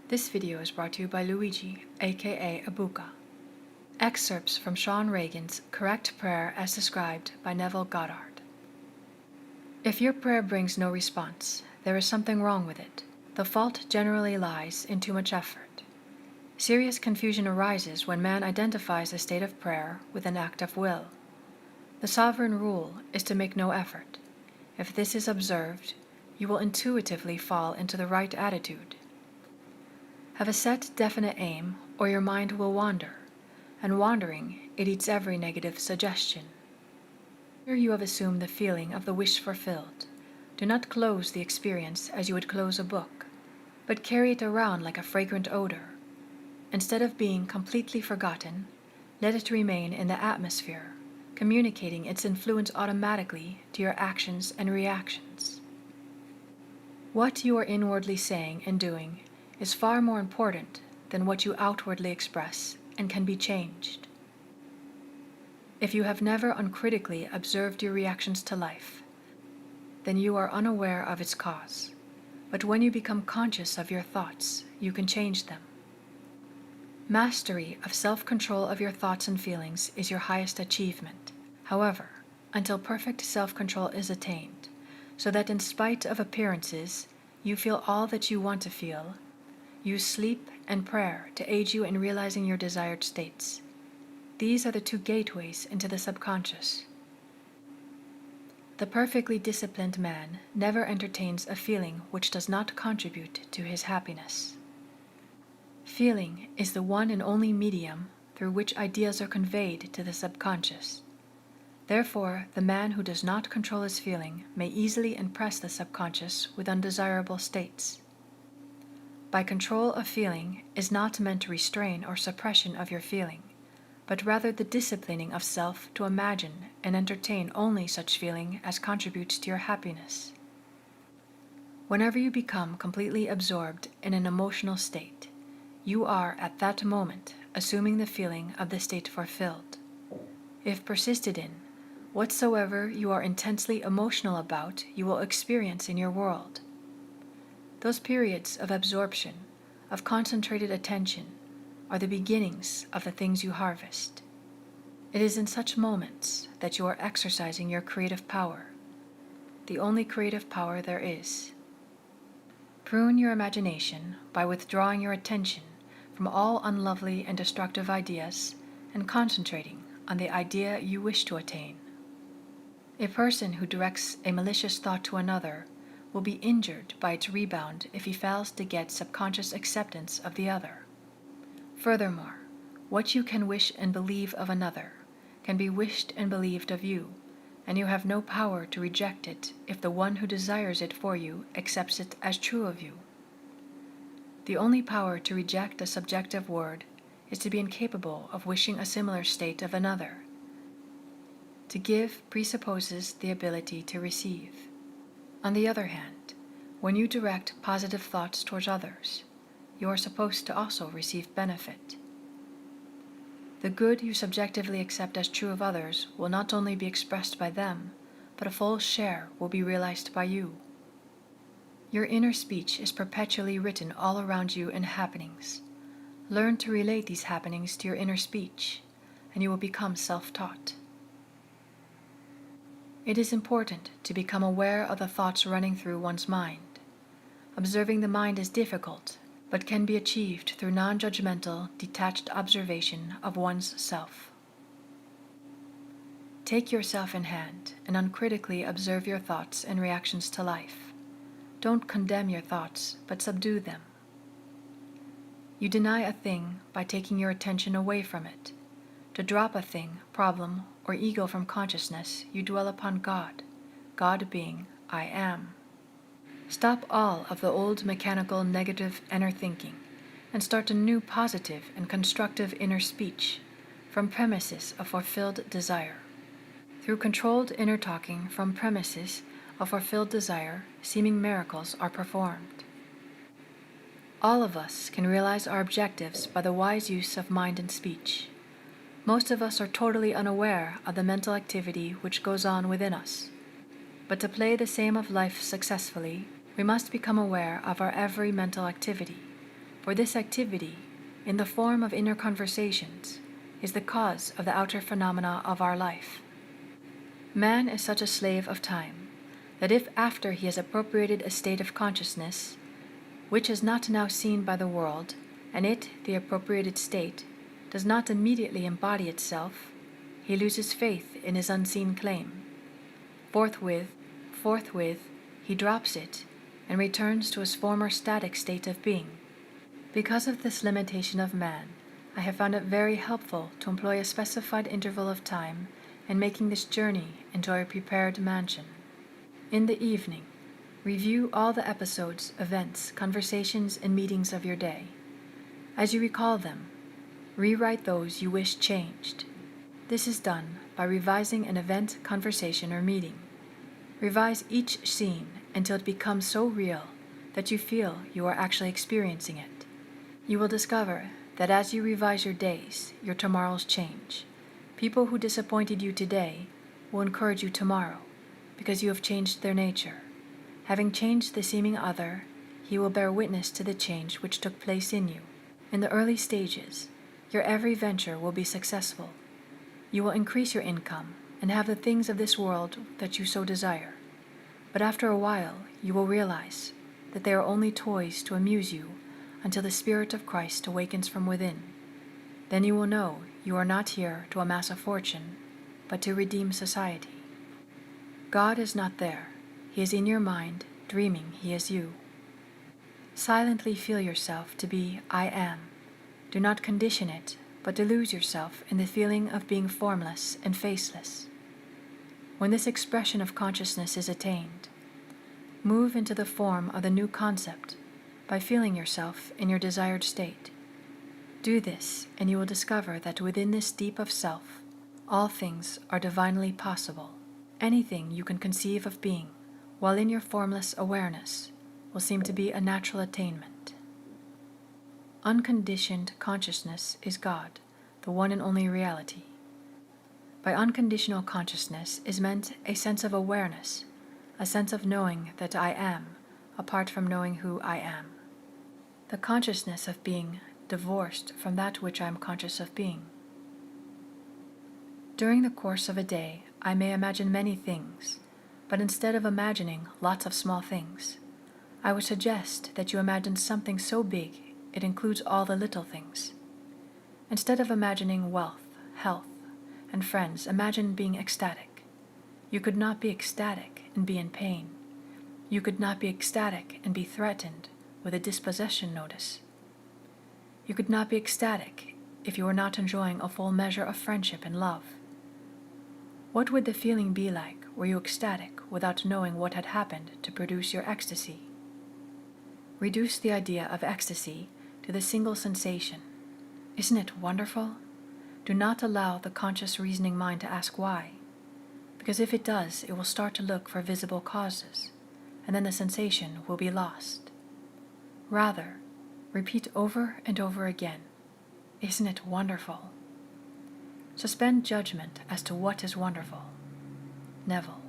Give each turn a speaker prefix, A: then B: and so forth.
A: This video is brought to you by Luigi, aka Abuka. Excerpts from Sean Reagan's Correct Prayer as described by Neville Goddard. If your prayer brings no response, there is something wrong with it. The fault generally lies in too much effort. Serious confusion arises when man identifies a state of prayer with an act of will. The sovereign rule is to make no effort. If this is observed, you will intuitively fall into the right attitude. Have a set, definite aim, or your mind will wander, and wandering, it eats every negative suggestion. Here you have assumed the feeling of the wish fulfilled. Do not close the experience as you would close a book, but carry it around like a fragrant odor. Instead of being completely forgotten, let it remain in the atmosphere, communicating its influence automatically to your actions and reactions. What you are inwardly saying and doing is far more important than what you outwardly express and can be changed. If you have never uncritically observed your reactions to life, then you are unaware of its cause. But when you become conscious of your thoughts, you can change them. Mastery of self-control of your thoughts and feelings is your highest achievement. However, until perfect self-control is attained, so that in spite of appearances, you feel all that you want to feel, use sleep and prayer to aid you in realizing your desired states. These are the two gateways into the subconscious. The perfectly disciplined man never entertains a feeling which does not contribute to his happiness. Feeling is the one and only medium through which ideas are conveyed to the subconscious. Therefore, the man who does not control his feeling may easily impress the subconscious with undesirable states. By control of feeling is not meant restraint or suppression of your feeling, but rather the disciplining of self to imagine and entertain only such feeling as contributes to your happiness. Whenever you become completely absorbed in an emotional state, you are at that moment assuming the feeling of the state fulfilled. If persisted in, whatsoever you are intensely emotional about, you will experience in your world. Those periods of absorption, of concentrated attention, are the beginnings of the things you harvest. It is in such moments that you are exercising your creative power, the only creative power there is. Prune your imagination by withdrawing your attention from all unlovely and destructive ideas and concentrating on the idea you wish to attain. A person who directs a malicious thought to another will be injured by its rebound if he fails to get subconscious acceptance of the other. Furthermore, what you can wish and believe of another can be wished and believed of you, and you have no power to reject it if the one who desires it for you accepts it as true of you. The only power to reject a subjective word is to be incapable of wishing a similar state of another. To give presupposes the ability to receive. On the other hand, when you direct positive thoughts towards others, you are supposed to also receive benefit. The good you subjectively accept as true of others will not only be expressed by them, but a full share will be realized by you. Your inner speech is perpetually written all around you in happenings. Learn to relate these happenings to your inner speech, and you will become self-taught. It is important to become aware of the thoughts running through one's mind. Observing the mind is difficult, but can be achieved through non-judgmental, detached observation of one's self. Take yourself in hand and uncritically observe your thoughts and reactions to life. Don't condemn your thoughts, but subdue them. You deny a thing by taking your attention away from it. To drop a thing, problem, or ego from consciousness, you dwell upon God, God being I am. Stop all of the old mechanical negative inner thinking and start a new positive and constructive inner speech from premises of fulfilled desire. Through controlled inner talking from premises of fulfilled desire, seeming miracles are performed. All of us can realize our objectives by the wise use of mind and speech. Most of us are totally unaware of the mental activity which goes on within us. But to play the game of life successfully, we must become aware of our every mental activity, For this activity, in the form of inner conversations, is the cause of the outer phenomena of our life. Man is such a slave of time that if after he has appropriated a state of consciousness, which is not now seen by the world, and it, the appropriated state, does not immediately embody itself, he loses faith in his unseen claim. Forthwith, he drops it and returns to his former static state of being. Because of this limitation of man, I have found it very helpful to employ a specified interval of time in making this journey into a prepared mansion. In the evening, review all the episodes, events, conversations, and meetings of your day. As you recall them, rewrite those you wish changed. This is done by revising an event, conversation, or meeting. Revise each scene until it becomes so real that you feel you are actually experiencing it. You will discover that as you revise your days, your tomorrows change. People who disappointed you today will encourage you tomorrow because you have changed their nature. Having changed the seeming other, he will bear witness to the change which took place in you. In the early stages, your every venture will be successful. You will increase your income and have the things of this world that you so desire. But after a while, you will realize that they are only toys to amuse you until the Spirit of Christ awakens from within. Then you will know you are not here to amass a fortune, but to redeem society. God is not there. He is in your mind, dreaming He is you. Silently feel yourself to be I am. Do not condition it, but delude yourself in the feeling of being formless and faceless. When this expression of consciousness is attained, move into the form of the new concept by feeling yourself in your desired state. Do this, and you will discover that within this deep of self, all things are divinely possible. Anything you can conceive of being, while in your formless awareness, will seem to be a natural attainment. Unconditioned consciousness is God, the one and only reality. By unconditional consciousness is meant a sense of awareness, a sense of knowing that I am, apart from knowing who I am. The consciousness of being divorced from that which I am conscious of being. During the course of a day, I may imagine many things, but instead of imagining lots of small things, I would suggest that you imagine something so big it includes all the little things. Instead of imagining wealth, health, and friends, imagine being ecstatic. You could not be ecstatic and be in pain. You could not be ecstatic and be threatened with a dispossession notice. You could not be ecstatic if you were not enjoying a full measure of friendship and love. What would the feeling be like were you ecstatic without knowing what had happened to produce your ecstasy? Reduce the idea of ecstasy to the single sensation. Isn't it wonderful? Do not allow the conscious reasoning mind to ask why, because if it does, it will start to look for visible causes, and then the sensation will be lost. Rather, repeat over and over again, isn't it wonderful? Suspend judgment as to what is wonderful. Neville.